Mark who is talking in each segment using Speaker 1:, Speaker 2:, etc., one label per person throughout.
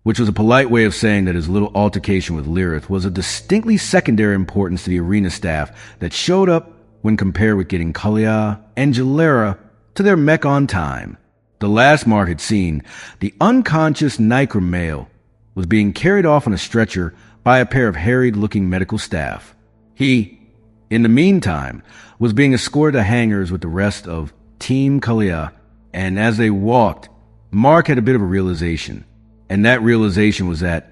Speaker 1: which was a polite way of saying that his little altercation with Lirith was of distinctly secondary importance to the arena staff that showed up when compared with getting Kalia and Jalera to their mech on time. The last Mark had seen, the unconscious Nycra male was being carried off on a stretcher by a pair of harried-looking medical staff. He, in the meantime, was being escorted to hangars with the rest of Team Kalia, and as they walked, Mark had a bit of a realization, and that realization was that,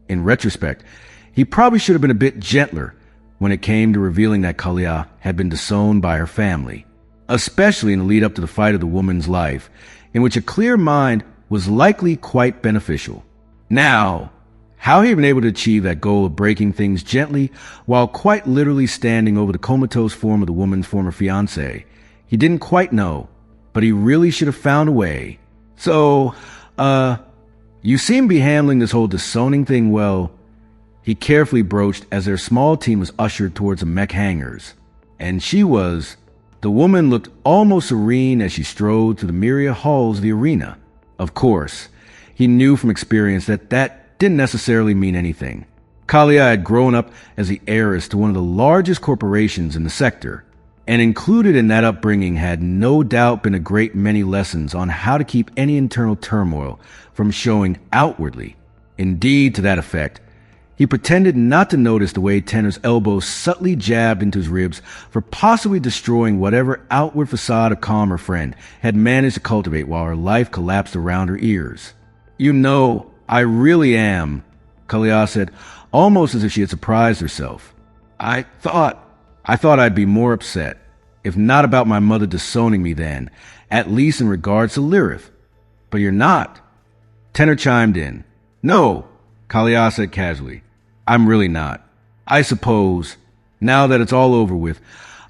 Speaker 1: in retrospect, he probably should have been a bit gentler when it came to revealing that Kalia had been disowned by her family, especially in the lead up to the fight of the woman's life, in which a clear mind was likely quite beneficial. Now, how he had been able to achieve that goal of breaking things gently while quite literally standing over the comatose form of the woman's former fiancé, he didn't quite know, but he really should have found a way. So, you seem to be handling this whole disowning thing well, he carefully broached as their small team was ushered towards the mech hangars. And the woman looked almost serene as she strode through the myriad halls of the arena. Of course, he knew from experience that didn't necessarily mean anything. Kalia had grown up as the heiress to one of the largest corporations in the sector, and included in that upbringing had no doubt been a great many lessons on how to keep any internal turmoil from showing outwardly. Indeed, to that effect, he pretended not to notice the way Tenor's elbow subtly jabbed into his ribs for possibly destroying whatever outward facade of calm her friend had managed to cultivate while her life collapsed around her ears. "You know, I really am," Kalia said, almost as if she had surprised herself. I thought I'd be more upset, if not about my mother disowning me then, at least in regards to Lirith. But you're not." Tenor chimed in. "No," Kalia said casually. "I'm really not. I suppose, now that it's all over with,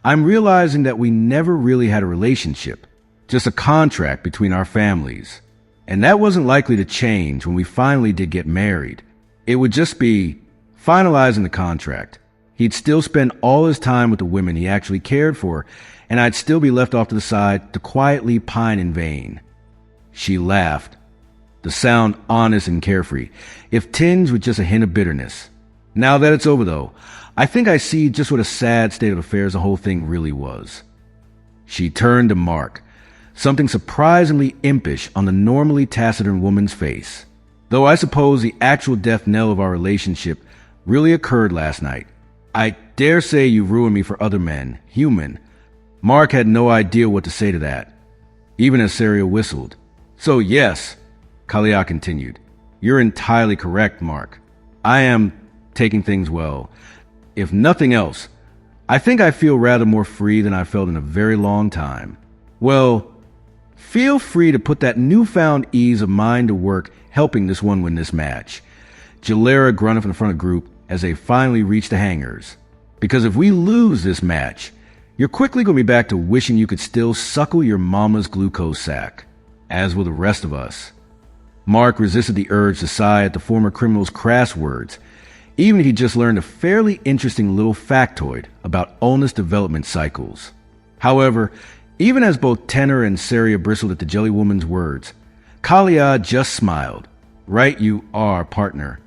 Speaker 1: I'm realizing that we never really had a relationship, just a contract between our families. And that wasn't likely to change when we finally did get married. It would just be finalizing the contract. He'd still spend all his time with the women he actually cared for, and I'd still be left off to the side to quietly pine in vain." She laughed, the sound honest and carefree, if tinged with just a hint of bitterness. "Now that it's over, though, I think I see just what a sad state of affairs the whole thing really was." She turned to Mark, something surprisingly impish on the normally taciturn woman's face. "Though I suppose the actual death knell of our relationship really occurred last night. I dare say you ruined me for other men, human." Mark had no idea what to say to that, even as Saria whistled. "So yes," Kalia continued, "you're entirely correct, Mark. I am taking things well. If nothing else, I think I feel rather more free than I've felt in a very long time. Well, feel free to put that newfound ease of mind to work helping this one win this match." Jalera grunted from the front of the group as they finally reached the hangars. "Because if we lose this match, you're quickly going to be back to wishing you could still suckle your mama's glucose sack, as will the rest of us." Mark resisted the urge to sigh at the former criminal's crass words, even if he just learned a fairly interesting little factoid about illness development cycles. However, even as both Tenor and Saria bristled at the jelly woman's words, Kalia just smiled. "Right you are, partner."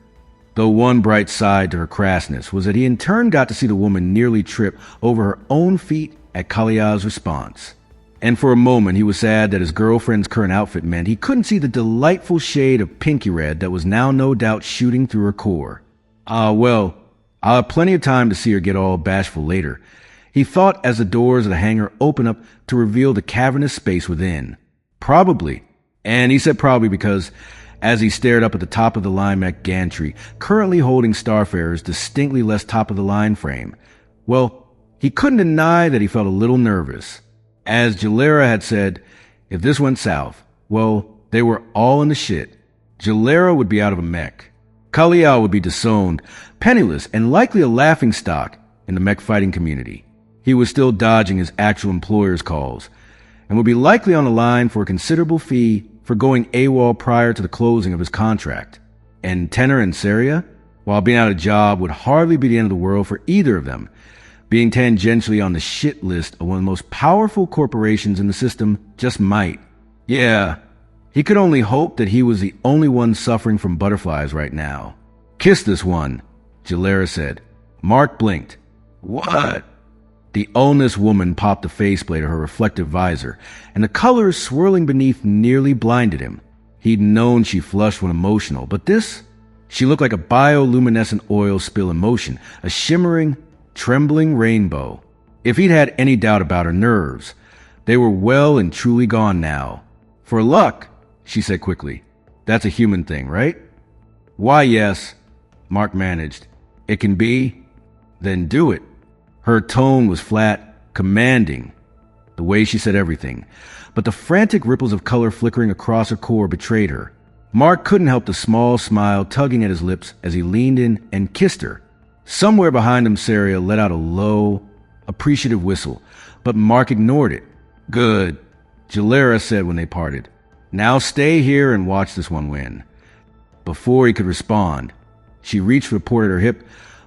Speaker 1: Though one bright side to her crassness was that he in turn got to see the woman nearly trip over her own feet at Kalia's response. And for a moment he was sad that his girlfriend's current outfit meant he couldn't see the delightful shade of pinky red that was now no doubt shooting through her core. Well, I'll have plenty of time to see her get all bashful later, he thought as the doors of the hangar opened up to reveal the cavernous space within. Probably, and he said probably because, as he stared up at the top-of-the-line mech gantry, currently holding Starfarer's distinctly less top-of-the-line frame, well, he couldn't deny that he felt a little nervous. As Jalera had said, if this went south, well, they were all in the shit. Jalera would be out of a mech. Kalia would be disowned, penniless, and likely a laughingstock in the mech fighting community. He was still dodging his actual employer's calls, and would be likely on the line for a considerable fee for going AWOL prior to the closing of his contract. And Tenor and Saria, while being out of a job, would hardly be the end of the world for either of them, being tangentially on the shit list of one of the most powerful corporations in the system just might. Yeah, He could only hope that he was the only one suffering from butterflies right now. "Kiss this one," Jalera said. Mark blinked. "What?" The oldest woman popped a faceplate of her reflective visor, and the colors swirling beneath nearly blinded him. He'd known she flushed when emotional, but this? She looked like a bioluminescent oil spill in motion, a shimmering, trembling rainbow. If he'd had any doubt about her nerves, they were well and truly gone now. "For luck," she said quickly. "That's a human thing, right?" "Why, yes," Mark managed. "It can be." "Then do it." Her tone was flat, commanding, the way she said everything, but the frantic ripples of color flickering across her core betrayed her. Mark couldn't help the small smile tugging at his lips as he leaned in and kissed her. Somewhere behind him, Saria let out a low, appreciative whistle, but Mark ignored it. "Good," Jalera said when they parted. "Now stay here and watch this one win." Before he could respond, she reached for the port at her hip,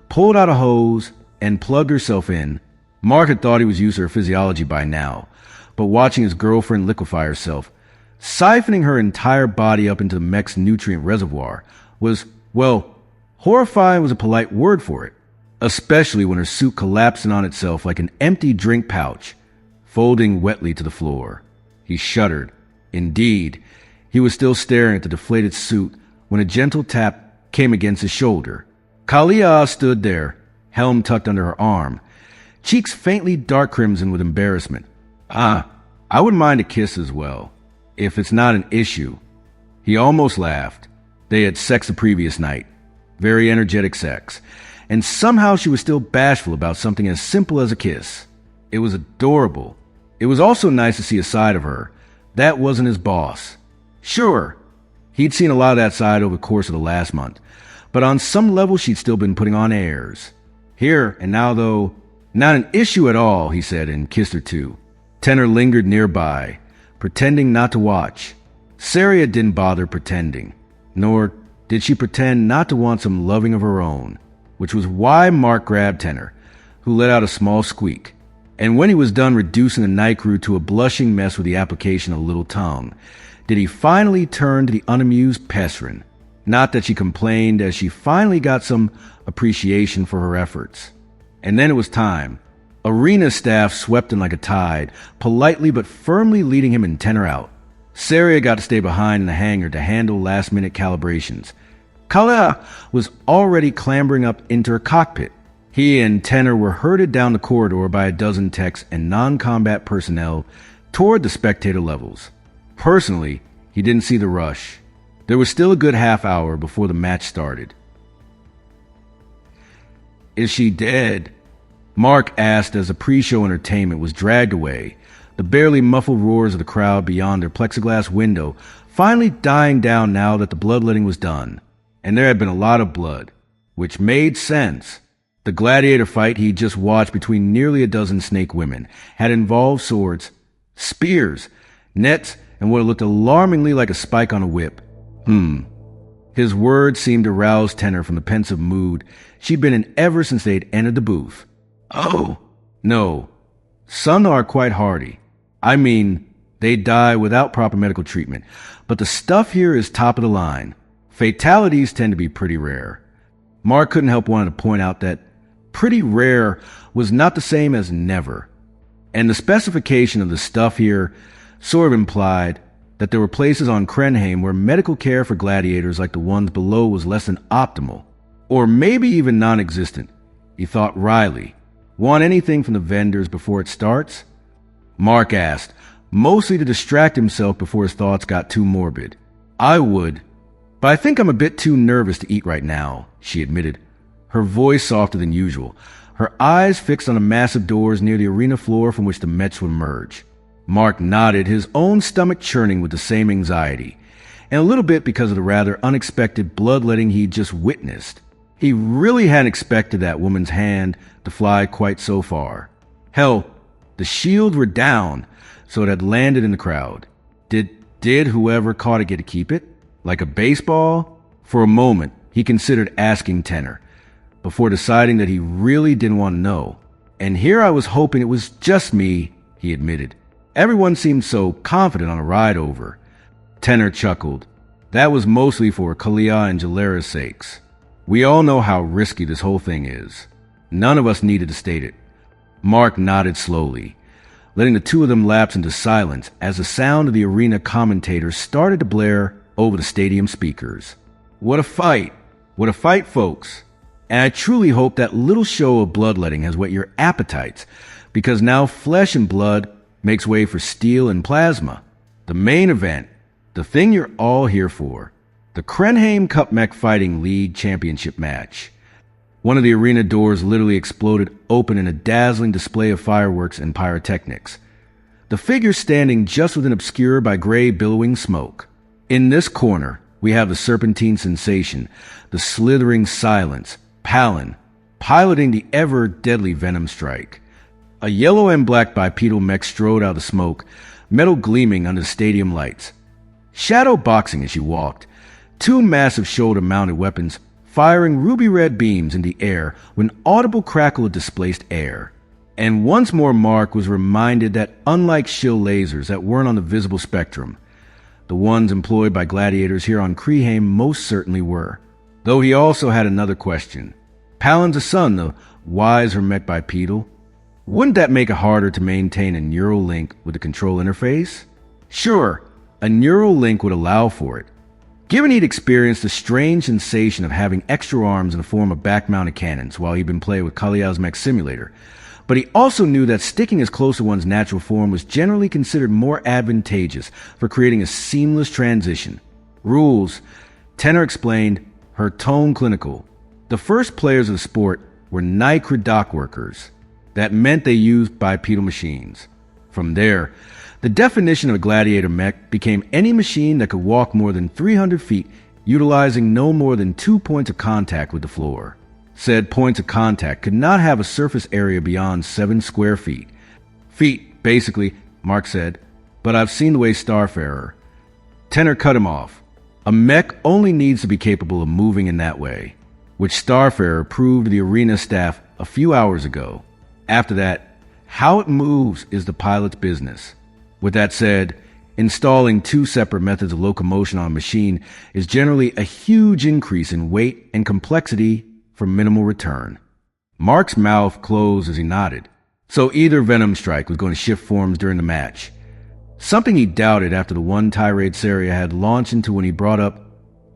Speaker 1: pulled out a hose, and plugged herself in. Mark had thought he was used to her physiology by now, but watching his girlfriend liquefy herself, siphoning her entire body up into the mech's nutrient reservoir, was, well, horrifying was a polite word for it, especially when her suit collapsed in on itself like an empty drink pouch, folding wetly to the floor. He shuddered. Indeed, he was still staring at the deflated suit when a gentle tap came against his shoulder. Kalia stood there, helm tucked under her arm, cheeks faintly dark crimson with embarrassment. "I wouldn't mind a kiss as well, if it's not an issue." He almost laughed. They had sex the previous night, very energetic sex, and somehow she was still bashful about something as simple as a kiss. It was adorable. It was also nice to see a side of her that wasn't his boss. Sure, he'd seen a lot of that side over the course of the last month, but on some level she'd still been putting on airs. Here and now, though, not an issue at all, he said, and kissed her too. Tenor lingered nearby, pretending not to watch. Saria didn't bother pretending, nor did she pretend not to want some loving of her own, which was why Mark grabbed Tenor, who let out a small squeak. And when he was done reducing the night crew to a blushing mess with the application of a little tongue, did he finally turn to the unamused Pesrin. Not that she complained, as she finally got some appreciation for her efforts. And then it was time. Arena staff swept in like a tide, politely but firmly leading him and Tenor out. Saria got to stay behind in the hangar to handle last-minute calibrations. Kalia was already clambering up into her cockpit. He and Tenor were herded down the corridor by a dozen techs and non-combat personnel toward the spectator levels. Personally, he didn't see the rush. There was still a good half hour before the match started. "Is she dead?" Mark asked as the pre-show entertainment was dragged away, the barely muffled roars of the crowd beyond their plexiglass window finally dying down now that the bloodletting was done. And there had been a lot of blood, which made sense. The gladiator fight he'd just watched between nearly a dozen snake women had involved swords, spears, nets, and what looked alarmingly like a spike on a whip. His words seemed to rouse Tenor from the pensive mood she'd been in ever since they'd entered the booth. "Oh, no. Some are quite hardy. I mean, they die without proper medical treatment, but the stuff here is top of the line. Fatalities tend to be pretty rare." Mark couldn't help wanting to point out that pretty rare was not the same as never. And the specification of the stuff here sort of implied that there were places on Krenheim where medical care for gladiators like the ones below was less than optimal, or maybe even non-existent. He thought wryly. "Want anything from the vendors before it starts?" Mark asked, mostly to distract himself before his thoughts got too morbid. "I would, but I think I'm a bit too nervous to eat right now," she admitted, her voice softer than usual, her eyes fixed on the massive doors near the arena floor from which the Mets would emerge. Mark nodded, his own stomach churning with the same anxiety, and a little bit because of the rather unexpected bloodletting he'd just witnessed. He really hadn't expected that woman's hand to fly quite so far. Hell, the shields were down, so it had landed in the crowd. Did whoever caught it get to keep it? Like a baseball? For a moment, he considered asking Tenor, before deciding that he really didn't want to know. "And here I was hoping it was just me," he admitted. "Everyone seemed so confident on a ride over." Tenor chuckled. That was mostly for Kalia and Jalera's sakes. We all know how risky this whole thing is. None of us needed to state it. Mark nodded slowly, letting the two of them lapse into silence as the sound of the arena commentators started to blare over the stadium speakers. What a fight! What a fight, folks! And I truly hope that little show of bloodletting has whet your appetites, because now flesh and blood makes way for steel and plasma. The main event, the thing you're all here for, the Krenheim Cup Mech Fighting League Championship match. One of the arena doors literally exploded open in a dazzling display of fireworks and pyrotechnics. The figure standing just within obscured by gray billowing smoke. In this corner, we have the serpentine sensation, the slithering silence, Palin, piloting the ever-deadly Venomstrike. A yellow and black bipedal mech strode out of the smoke, metal gleaming under the stadium lights. Shadow boxing as she walked, two massive shoulder-mounted weapons firing ruby-red beams in the air with an audible crackle of displaced air. And once more Mark was reminded that unlike shield lasers that weren't on the visible spectrum, the ones employed by gladiators here on Krenheim most certainly were. Though he also had another question. Palin's a son, the wise Hermech bipedal. Wouldn't that make it harder to maintain a neural link with the control interface? Sure, a neural link would allow for it. Given he'd experienced the strange sensation of having extra arms in the form of back-mounted cannons while he'd been playing with Kalia's mech simulator, but he also knew that sticking as close to one's natural form was generally considered more advantageous for creating a seamless transition. Rules, Tenor explained, her tone clinical. The first players of the sport were Nycra dock workers. That meant they used bipedal machines. From there, the definition of a gladiator mech became any machine that could walk more than 300 feet, utilizing no more than 2 points of contact with the floor. Said points of contact could not have a surface area beyond 7 square feet. Feet, basically, Mark said, but I've seen the way Starfarer. Tenor cut him off. A mech only needs to be capable of moving in that way, which Starfarer proved to the arena staff a few hours ago. After that, how it moves is the pilot's business. With that said, installing 2 separate methods of locomotion on a machine is generally a huge increase in weight and complexity for minimal return. Mark's mouth closed as he nodded. So either Venomstrike was going to shift forms during the match. Something he doubted after the one tirade Saria had launched into when he brought up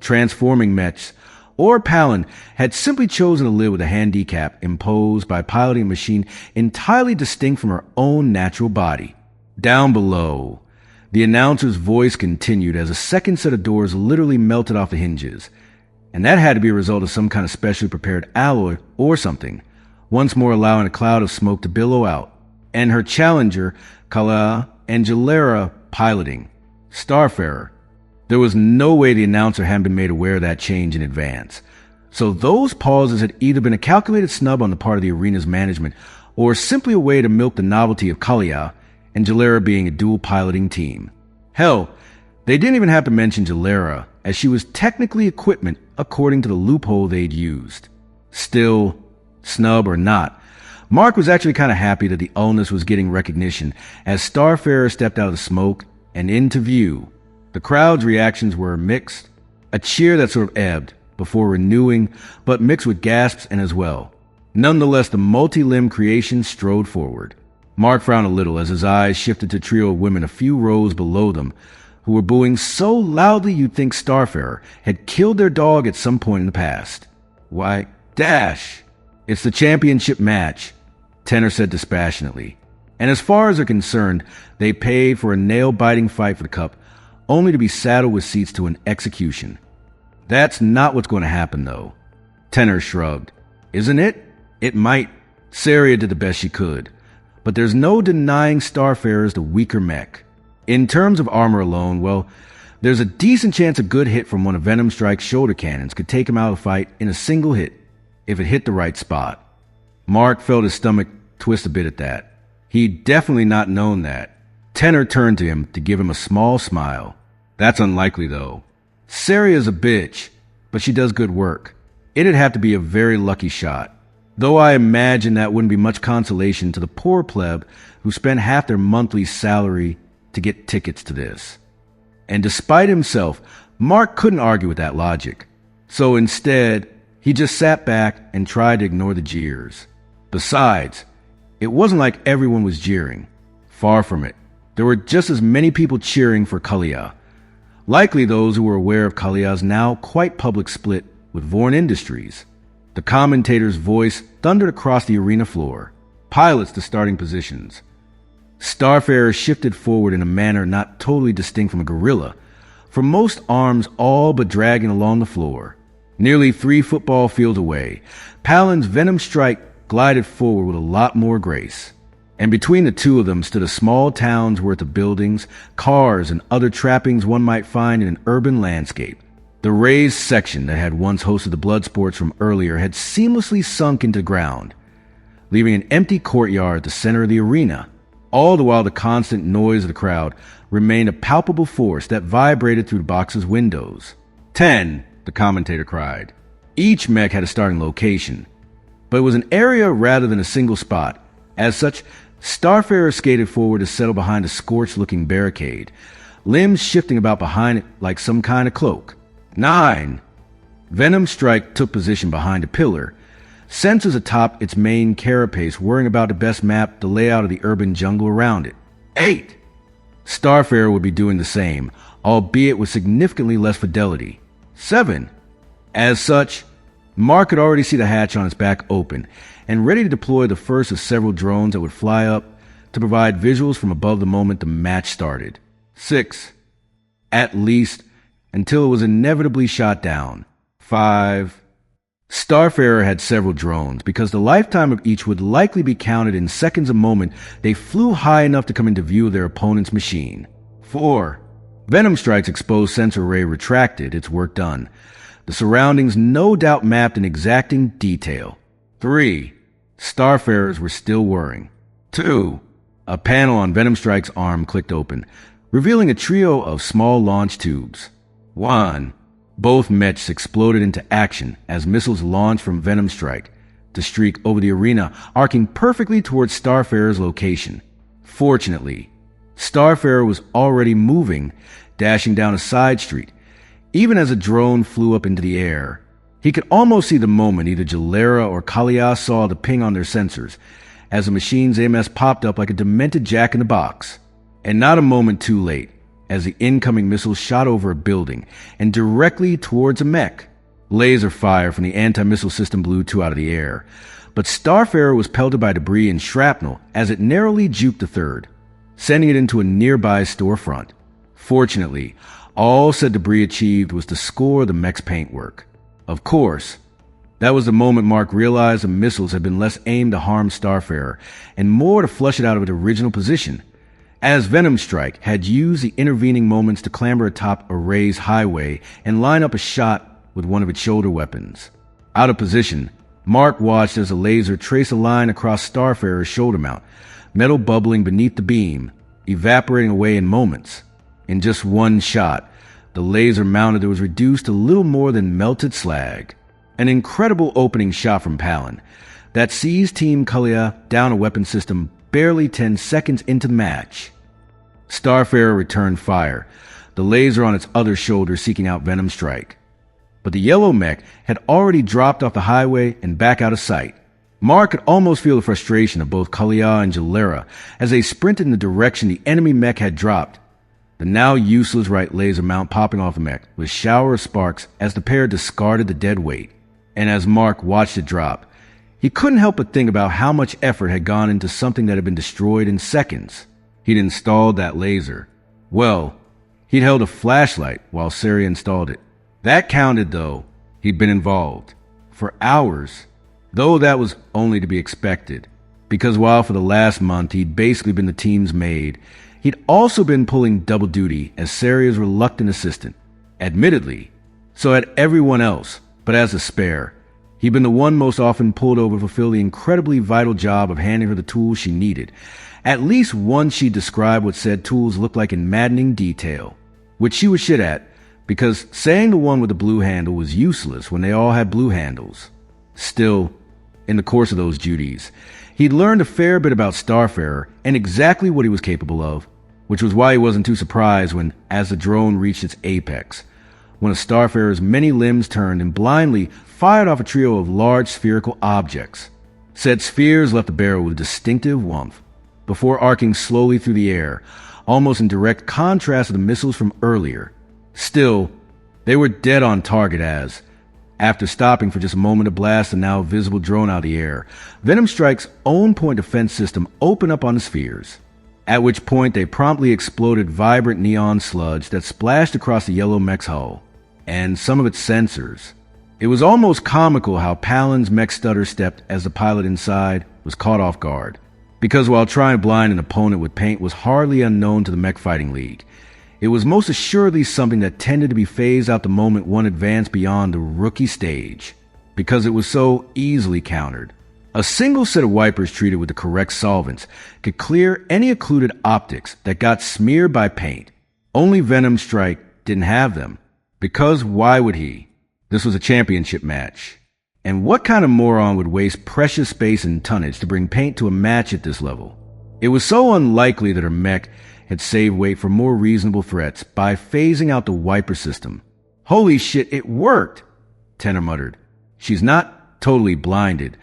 Speaker 1: transforming mechs, or Palin had simply chosen to live with a handicap imposed by piloting a machine entirely distinct from her own natural body. Down below, the announcer's voice continued as a second set of doors literally melted off the hinges. And that had to be a result of some kind of specially prepared alloy or something, once more allowing a cloud of smoke to billow out, and her challenger, Kalia and Jalera, piloting. Starfarer. There was no way the announcer hadn't been made aware of that change in advance. So those pauses had either been a calculated snub on the part of the arena's management, or simply a way to milk the novelty of Kalia and Jalera being a dual piloting team. Hell, they didn't even have to mention Jalera, as she was technically equipment according to the loophole they'd used. Still, snub or not, Mark was actually kind of happy that the illness was getting recognition as Starfarer stepped out of the smoke and into view. The crowd's reactions were mixed, a cheer that sort of ebbed before renewing, but mixed with gasps and as well. Nonetheless, the multi-limb creation strode forward. Mark frowned a little as his eyes shifted to a trio of women a few rows below them, who were booing so loudly you'd think Starfarer had killed their dog at some point in the past. Why, dash! It's the championship match, Tenor said dispassionately. And as far as they're concerned, they paid for a nail-biting fight for the cup, only to be saddled with seats to an execution. That's not what's going to happen, though. Tenor shrugged. Isn't it? It might. Saria did the best she could. But there's no denying Starfarer's the weaker mech. In terms of armor alone, well, there's a decent chance a good hit from one of Venomstrike's shoulder cannons could take him out of the fight in a single hit, if it hit the right spot. Mark felt his stomach twist a bit at that. He'd definitely not known that. Tenor turned to him to give him a small smile. That's unlikely, though. Saria's a bitch, but she does good work. It'd have to be a very lucky shot. Though I imagine that wouldn't be much consolation to the poor pleb who spent half their monthly salary to get tickets to this. And despite himself, Mark couldn't argue with that logic. So instead, he just sat back and tried to ignore the jeers. Besides, it wasn't like everyone was jeering. Far from it. There were just as many people cheering for Kalia. Likely those who were aware of Kalia's now quite public split with Vorn Industries. The commentator's voice thundered across the arena floor. Pilots to starting positions. Starfarer shifted forward in a manner not totally distinct from a gorilla, for most arms all but dragging along the floor. Nearly 3 football fields away, Palin's Venomstrike glided forward with a lot more grace. And between the two of them stood a small town's worth of buildings, cars, and other trappings one might find in an urban landscape. The raised section that had once hosted the blood sports from earlier had seamlessly sunk into the ground, leaving an empty courtyard at the center of the arena. All the while the constant noise of the crowd remained a palpable force that vibrated through the box's windows. 10, the commentator cried. Each mech had a starting location, but it was an area rather than a single spot. As such, Starfarer skated forward to settle behind a scorched-looking barricade, limbs shifting about behind it like some kind of cloak. 9. Venomstrike took position behind a pillar, sensors atop its main carapace worrying about the best map the layout of the urban jungle around it. 8. Starfarer would be doing the same, albeit with significantly less fidelity. 7. As such, Mark could already see the hatch on its back open, and ready to deploy the first of several drones that would fly up to provide visuals from above the moment the match started. 6. At least, until it was inevitably shot down. 5. Starfarer had several drones, because the lifetime of each would likely be counted in seconds a moment they flew high enough to come into view of their opponent's machine. 4. Venomstrike's exposed sensor array retracted, its work done. The surroundings no doubt mapped in exacting detail. 3. Starfarers were still whirring. 2. A panel on Venomstrike's arm clicked open, revealing a trio of small launch tubes. 1. Both mechs exploded into action as missiles launched from Venomstrike to streak over the arena, arcing perfectly towards Starfarer's location. Fortunately, Starfarer was already moving, dashing down a side street. Even as a drone flew up into the air, he could almost see the moment either Jalera or Kalia saw the ping on their sensors, as the machine's AMS popped up like a demented jack-in-the-box. And not a moment too late, as the incoming missile shot over a building and directly towards a mech. Laser fire from the anti-missile system blew 2 out of the air, but Starfarer was pelted by debris and shrapnel as it narrowly juked the third, sending it into a nearby storefront. Fortunately, all said debris achieved was to score the mech's paintwork. Of course, that was the moment Mark realized the missiles had been less aimed to harm Starfarer and more to flush it out of its original position, as Venomstrike had used the intervening moments to clamber atop a raised highway and line up a shot with one of its shoulder weapons. Out of position, Mark watched as a laser traced a line across Starfarer's shoulder mount, metal bubbling beneath the beam, evaporating away in moments. In just one shot, the laser mounted was reduced to little more than melted slag. An incredible opening shot from Palin that sees Team Kalia down a weapon system barely 10 seconds into the match. Starfarer returned fire, the laser on its other shoulder seeking out Venomstrike. But the yellow mech had already dropped off the highway and back out of sight. Mark could almost feel the frustration of both Kalia and Jalera as they sprinted in the direction the enemy mech had dropped, the now useless right laser mount popping off the mech with a shower of sparks as the pair discarded the dead weight. And as Mark watched it drop, he couldn't help but think about how much effort had gone into something that had been destroyed in seconds. He'd installed that laser. Well, he'd held a flashlight while Sari installed it. That counted, though. He'd been involved. For hours. Though that was only to be expected. Because while for the last month he'd basically been the team's maid, he'd also been pulling double duty as Sari's reluctant assistant. Admittedly, so had everyone else, but as a spare. He'd been the one most often pulled over to fulfill the incredibly vital job of handing her the tools she needed. At least once she described what said tools looked like in maddening detail, which she was shit at, because saying the one with the blue handle was useless when they all had blue handles. Still, in the course of those duties, he'd learned a fair bit about Starfarer and exactly what he was capable of. which was why he wasn't too surprised when, as the drone reached its apex, one of Starfarer's many limbs turned and blindly fired off a trio of large spherical objects. Said spheres left the barrel with distinctive warmth, before arcing slowly through the air, almost in direct contrast to the missiles from earlier. Still, they were dead on target as, after stopping for just a moment to blast the now visible drone out of the air, Venomstrike's own point defense system opened up on the spheres, at which point they promptly exploded vibrant neon sludge that splashed across the yellow mech's hull, and some of its sensors. It was almost comical how Palin's mech stutter stepped as the pilot inside was caught off guard, because while trying to blind an opponent with paint was hardly unknown to the mech fighting league, it was most assuredly something that tended to be phased out the moment one advanced beyond the rookie stage, because it was so easily countered. A single set of wipers treated with the correct solvents could clear any occluded optics that got smeared by paint. Only Venomstrike didn't have them, because why would he? This was a championship match. And what kind of moron would waste precious space and tonnage to bring paint to a match at this level? It was so unlikely that her mech had saved weight for more reasonable threats by phasing out the wiper system. Holy shit, it worked, Tenor muttered. She's not totally blinded,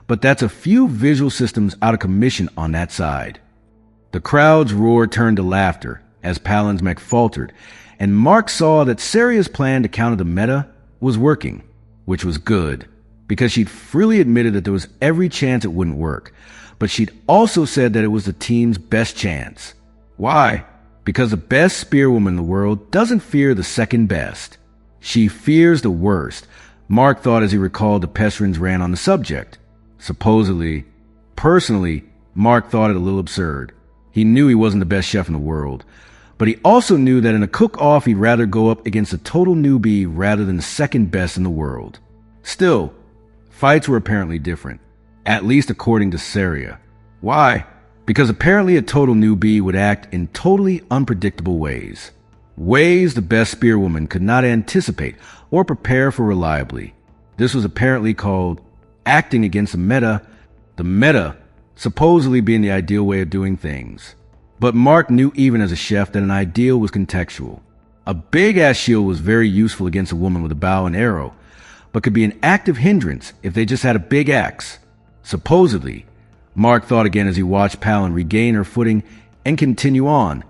Speaker 1: but that's a few visual systems out of commission on that side. The crowd's roar turned to laughter as Palin's mech faltered, and Mark saw that Seria's plan to counter the meta was working, which was good, because she'd freely admitted that there was every chance it wouldn't work, but she'd also said that it was the team's best chance. Why? Because the best spearwoman in the world doesn't fear the second best. She fears the worst, Mark thought as he recalled the Pesrin's rant on the subject. Supposedly. Personally, Mark thought it a little absurd. He knew he wasn't the best chef in the world, but he also knew that in a cook-off he'd rather go up against a total newbie rather than the second best in the world. Still, fights were apparently different, at least according to Seria. Why? Because apparently a total newbie would act in totally unpredictable ways. Ways the best spearwoman could not anticipate or prepare for reliably. This was apparently called acting against the meta supposedly being the ideal way of doing things. But Mark knew even as a chef that an ideal was contextual. A big-ass shield was very useful against a woman with a bow and arrow, but could be an active hindrance if they just had a big axe. Supposedly, Mark thought again as he watched Palin regain her footing and continue on,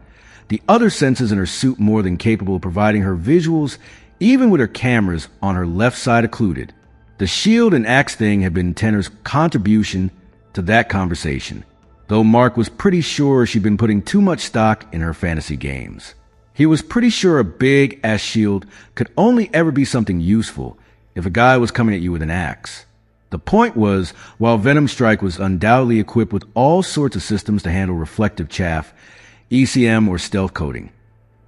Speaker 1: the other senses in her suit more than capable of providing her visuals, even with her cameras on her left side occluded. The shield and axe thing had been Tenor's contribution to that conversation, though Mark was pretty sure she'd been putting too much stock in her fantasy games. He was pretty sure a big-ass shield could only ever be something useful if a guy was coming at you with an axe. The point was, while Venomstrike was undoubtedly equipped with all sorts of systems to handle reflective chaff, ECM or stealth coating,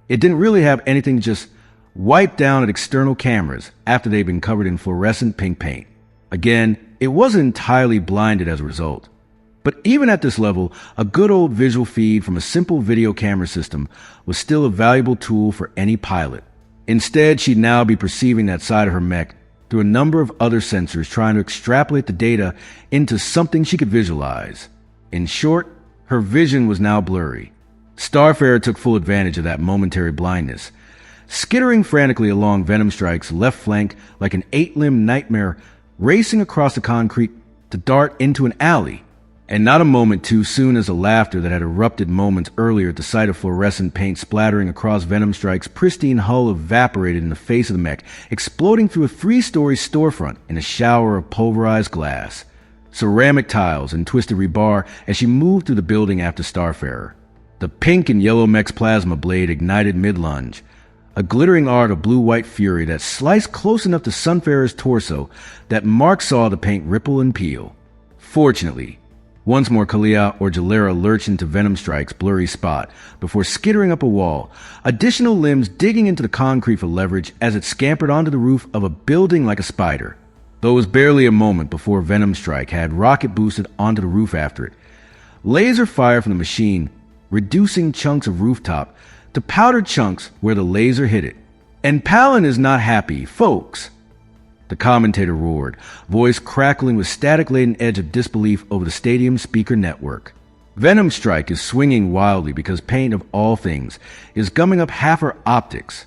Speaker 1: it didn't really have anything to just wipe down at external cameras after they'd been covered in fluorescent pink paint. Again, it wasn't entirely blinded as a result. But even at this level, a good old visual feed from a simple video camera system was still a valuable tool for any pilot. Instead, she'd now be perceiving that side of her mech through a number of other sensors trying to extrapolate the data into something she could visualize. In short, her vision was now blurry. Starfarer took full advantage of that momentary blindness, skittering frantically along Venomstrike's left flank like an 8-limbed nightmare racing across the concrete to dart into an alley. And not a moment too soon as the laughter that had erupted moments earlier at the sight of fluorescent paint splattering across Venomstrike's pristine hull evaporated in the face of the mech, exploding through a 3-story storefront in a shower of pulverized glass, ceramic tiles, and twisted rebar as she moved through the building after Starfarer. The pink and yellow mech's plasma blade ignited mid-lunge, a glittering arc of blue-white fury that sliced close enough to Sunfarer's torso that Mark saw the paint ripple and peel. Fortunately, once more Kalia or Jalera lurched into Venomstrike's blurry spot before skittering up a wall, additional limbs digging into the concrete for leverage as it scampered onto the roof of a building like a spider. Though it was barely a moment before Venomstrike had rocket boosted onto the roof after it. Laser fire from the machine, reducing chunks of rooftop to powdered chunks where the laser hit it. And Palin is not happy, folks. The commentator roared, voice crackling with static-laden edge of disbelief over the stadium's speaker network. Venomstrike is swinging wildly because paint, of all things, is gumming up half her optics.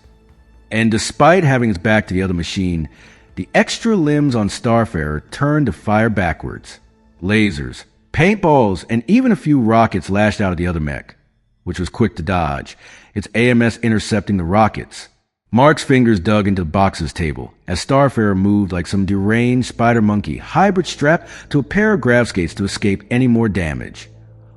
Speaker 1: And despite having its back to the other machine, the extra limbs on Starfarer turn to fire backwards. Lasers, paintballs, and even a few rockets lashed out of the other mech, which was quick to dodge, its AMS intercepting the rockets. Mark's fingers dug into the box's table as Starfarer moved like some deranged spider monkey hybrid strapped to a pair of grav skates to escape any more damage,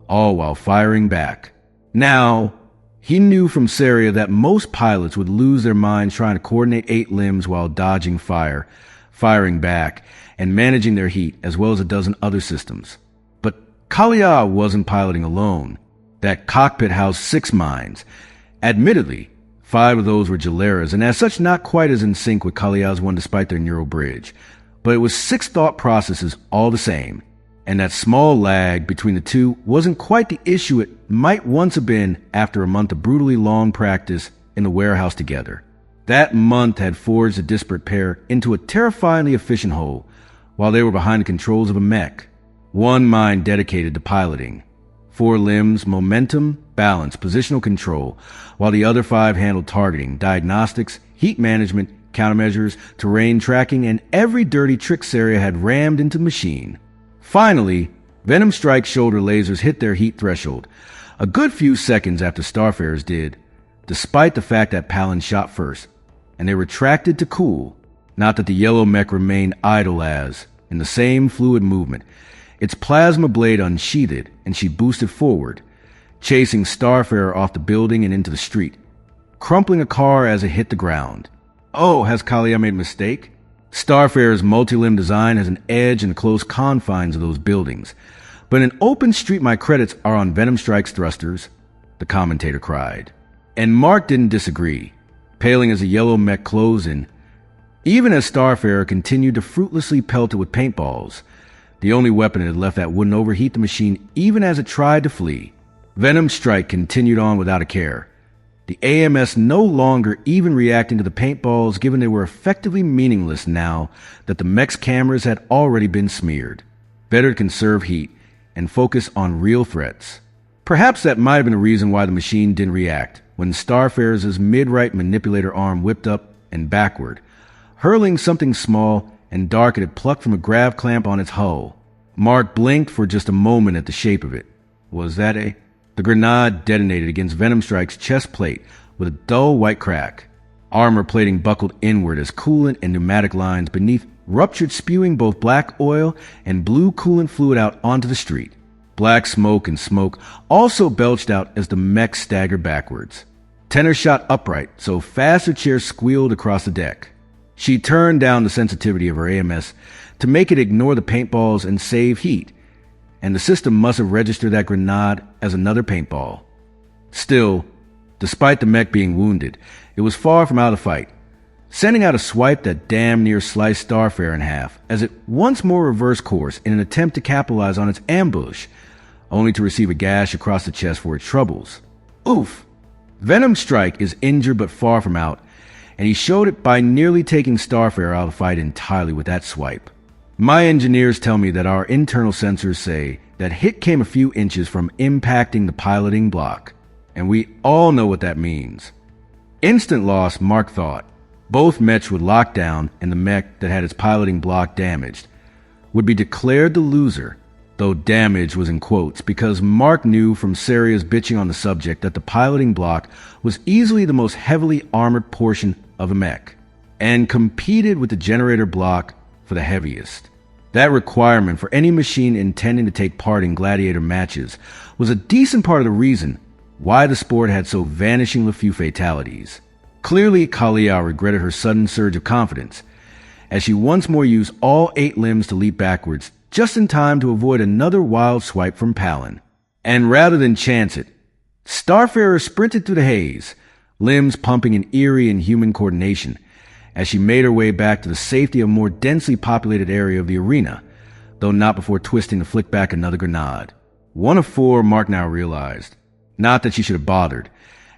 Speaker 1: all while firing back. Now, he knew from Saria that most pilots would lose their minds trying to coordinate 8 limbs while dodging fire, firing back, and managing their heat, as well as a dozen other systems. But Kalia wasn't piloting alone. That cockpit housed 6 minds. Admittedly, 5 of those were Jalera's, and as such not quite as in sync with Kalia's one despite their neural bridge. But it was 6 thought processes all the same, and that small lag between the two wasn't quite the issue it might once have been after a month of brutally long practice in the warehouse together. That month had forged the disparate pair into a terrifyingly efficient whole, while they were behind the controls of a mech. 1 mind dedicated to piloting. 4 limbs, momentum, balance, positional control, while the other 5 handled targeting, diagnostics, heat management, countermeasures, terrain tracking, and every dirty trick Saria had rammed into the machine. Finally, Venomstrike's shoulder lasers hit their heat threshold, a good few seconds after Starfarer's did, despite the fact that Palin shot first, and they retracted to cool. Not that the yellow mech remained idle as, in the same fluid movement, its plasma blade unsheathed, and she boosted forward, chasing Starfarer off the building and into the street, crumpling a car as it hit the ground. Oh, has Kalia made a mistake? Starfarer's multi-limb design has an edge in the close confines of those buildings. But in an open street, my credits are on Venomstrike's thrusters, the commentator cried. And Mark didn't disagree, paling as the yellow mech closed in, even as Starfarer continued to fruitlessly pelt it with paintballs, the only weapon it had left that wouldn't overheat the machine even as it tried to flee. Venomstrike continued on without a care, the AMS no longer even reacting to the paintballs given they were effectively meaningless now that the mech's cameras had already been smeared. Better to conserve heat and focus on real threats. Perhaps that might have been the reason why the machine didn't react when Starfarer's mid-right manipulator arm whipped up and backward, hurling something small and dark it had plucked from a grav clamp on its hull. Mark blinked for just a moment at the shape of it. Was that a... The grenade detonated against Venomstrike's chest plate with a dull white crack. Armor plating buckled inward as coolant and pneumatic lines beneath ruptured, spewing both black oil and blue coolant fluid out onto the street. Black smoke and smoke also belched out as the mech staggered backwards. Tenor shot upright, so fast her chair squealed across the deck. She turned down the sensitivity of her AMS to make it ignore the paintballs and save heat, and the system must have registered that grenade as another paintball. Still, despite the mech being wounded, it was far from out of the fight, sending out a swipe that damn near sliced Starfarer in half as it once more reversed course in an attempt to capitalize on its ambush, only to receive a gash across the chest for its troubles. Oof! Venomstrike is injured but far from out, and he showed it by nearly taking Starfarer out of the fight entirely with that swipe. My engineers tell me that our internal sensors say that hit came a few inches from impacting the piloting block, and we all know what that means. Instant loss, Mark thought. Both mechs would lock down, and the mech that had its piloting block damaged would be declared the loser, though damage was in quotes because Mark knew from Saria's bitching on the subject that the piloting block was easily the most heavily armored portion of a mech, and competed with the generator block for the heaviest. That requirement for any machine intending to take part in gladiator matches was a decent part of the reason why the sport had so vanishingly few fatalities. Clearly, Kalia regretted her sudden surge of confidence, as she once more used all 8 limbs to leap backwards, just in time to avoid another wild swipe from Palin. And rather than chance it, Starfarer sprinted through the haze, limbs pumping in eerie and human coordination, as she made her way back to the safety of a more densely populated area of the arena, though not before twisting to flick back another grenade. 1 of 4, Mark now realized. Not that she should have bothered,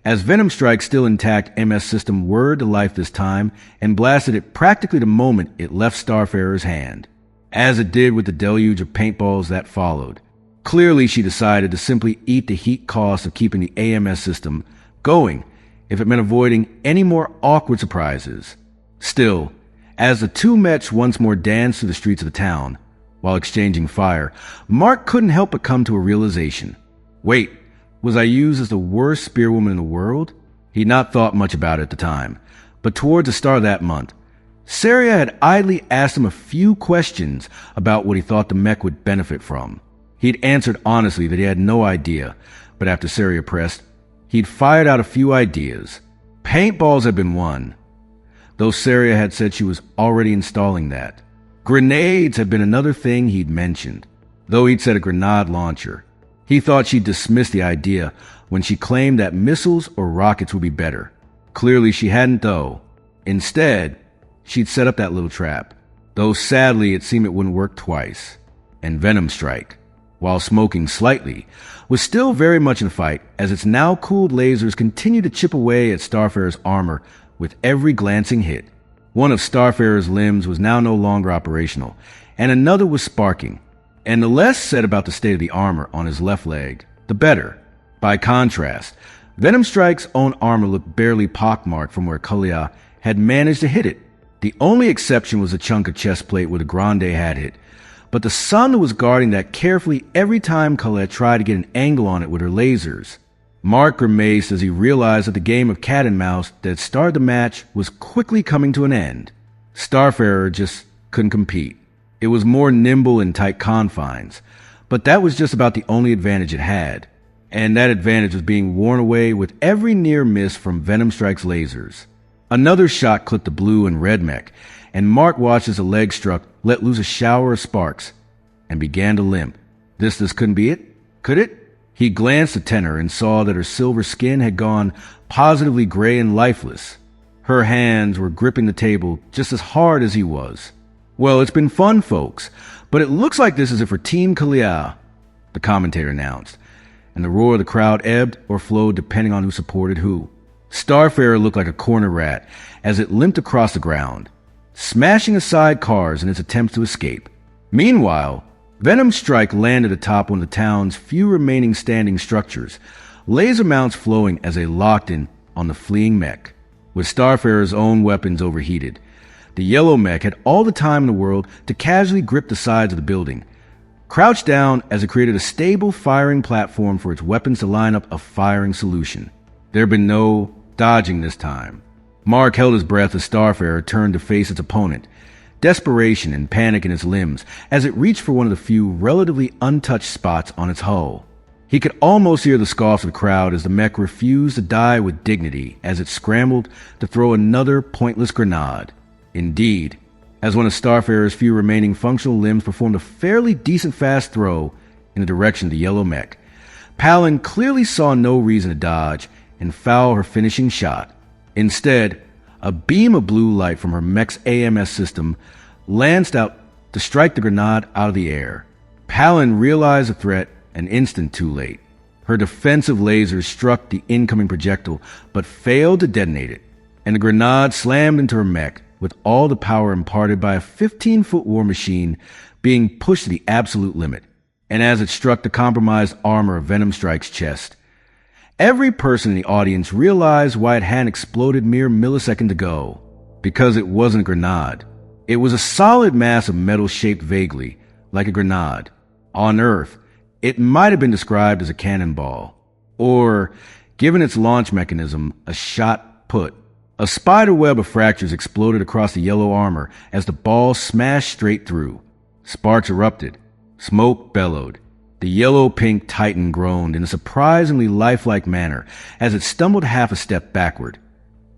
Speaker 1: as Venomstrike's still intact MS system whirred to life this time and blasted it practically the moment it left Starfarer's hand, as it did with the deluge of paintballs that followed. Clearly, she decided to simply eat the heat cost of keeping the AMS system going if it meant avoiding any more awkward surprises. Still, as the two mechs once more danced through the streets of the town, while exchanging fire, Mark couldn't help but come to a realization. Wait, was I used as the worst spearwoman in the world? He'd not thought much about it at the time, but towards the start of that month, Saria had idly asked him a few questions about what he thought the mech would benefit from. He'd answered honestly that he had no idea, but after Saria pressed, he'd fired out a few ideas. Paintballs had been one, though Saria had said she was already installing that. Grenades had been another thing he'd mentioned, though he'd said a grenade launcher. He thought she'd dismissed the idea when she claimed that missiles or rockets would be better. Clearly she hadn't, though. Instead, she'd set up that little trap, though sadly it seemed it wouldn't work twice. And Venomstrike, while smoking slightly, was still very much in the fight as its now cooled lasers continued to chip away at Starfarer's armor with every glancing hit. One of Starfarer's limbs was now no longer operational, and another was sparking. And the less said about the state of the armor on his left leg, the better. By contrast, Venomstrike's own armor looked barely pockmarked from where Kalia had managed to hit it. The only exception was a chunk of chest plate where the Grande had hit, but the sun was guarding that carefully every time Kalia tried to get an angle on it with her lasers. Mark grimaced as he realized that the game of cat and mouse that had started the match was quickly coming to an end. Starfarer just couldn't compete. It was more nimble in tight confines, but that was just about the only advantage it had, and that advantage was being worn away with every near miss from Venomstrike's lasers. Another shot clipped the blue and red mech, and Mark watched as the leg struck let loose a shower of sparks, and began to limp. This couldn't be it, could it? He glanced at Tenor and saw that her silver skin had gone positively gray and lifeless. Her hands were gripping the table just as hard as he was. Well, it's been fun, folks, but it looks like this is it for Team Kalia, the commentator announced, and the roar of the crowd ebbed or flowed depending on who supported who. Starfarer looked like a corner rat as it limped across the ground, smashing aside cars in its attempts to escape. Meanwhile, Venomstrike landed atop one of the town's few remaining standing structures, laser mounts flowing as they locked in on the fleeing mech. With Starfarer's own weapons overheated, the yellow mech had all the time in the world to casually grip the sides of the building, crouched down as it created a stable firing platform for its weapons to line up a firing solution. There had been no dodging this time. Mark held his breath as Starfarer turned to face its opponent, desperation and panic in its limbs as it reached for one of the few relatively untouched spots on its hull. He could almost hear the scoffs of the crowd as the mech refused to die with dignity as it scrambled to throw another pointless grenade. Indeed, as one of Starfarer's few remaining functional limbs performed a fairly decent fast throw in the direction of the yellow mech, Palin clearly saw no reason to dodge and foul her finishing shot. Instead, a beam of blue light from her mech's AMS system lanced out to strike the grenade out of the air. Palin realized the threat an instant too late. Her defensive lasers struck the incoming projectile but failed to detonate it, and the grenade slammed into her mech with all the power imparted by a 15-foot war machine being pushed to the absolute limit. And as it struck the compromised armor of Venomstrike's chest, every person in the audience realized why it hadn't exploded mere millisecond ago. Because it wasn't a grenade. It was a solid mass of metal shaped vaguely like a grenade. On Earth, it might have been described as a cannonball, or, given its launch mechanism, a shot put. A spider web of fractures exploded across the yellow armor as the ball smashed straight through. Sparks erupted. Smoke bellowed. The yellow-pink titan groaned in a surprisingly lifelike manner as it stumbled half a step backward.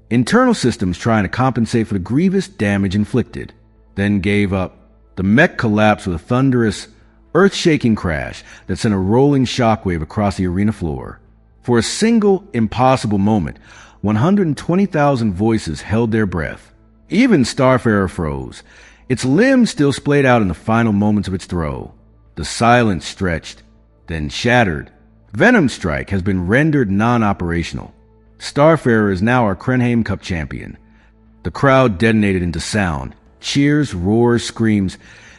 Speaker 1: Internal systems trying to compensate for the grievous damage inflicted, then gave up. The mech collapsed with a thunderous, earth-shaking crash that sent a rolling shockwave across the arena floor. For a single, impossible moment, 120,000 voices held their breath. Even Starfarer froze, its limbs still splayed out in the final moments of its throw. The silence stretched, then shattered. Venomstrike has been rendered non-operational. Starfarer is now our Krenheim Cup champion. The crowd detonated into sound. Cheers, roars, screams,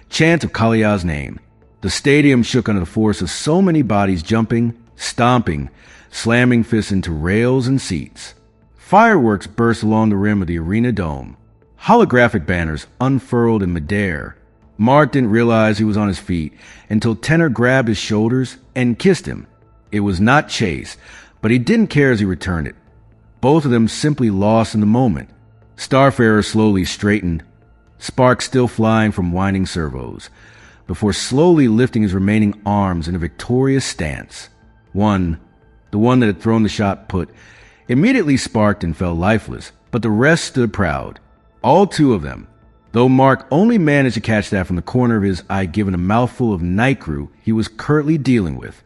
Speaker 1: chants of Kalia's name. The stadium shook under the force of so many bodies jumping, stomping, slamming fists into rails and seats. Fireworks burst along the rim of the arena dome. Holographic banners unfurled in midair. Mark didn't realize he was on his feet until Tenor grabbed his shoulders and kissed him. It was not chase, but he didn't care as he returned it. Both of them simply lost in the moment. Starfarer slowly straightened, sparks still flying from winding servos, before slowly lifting his remaining arms in a victorious stance. One, the one that had thrown the shot put, immediately sparked and fell lifeless, but the rest stood proud. All two of them. Though Mark only managed to catch that from the corner of his eye given a mouthful of night crew he was currently dealing with.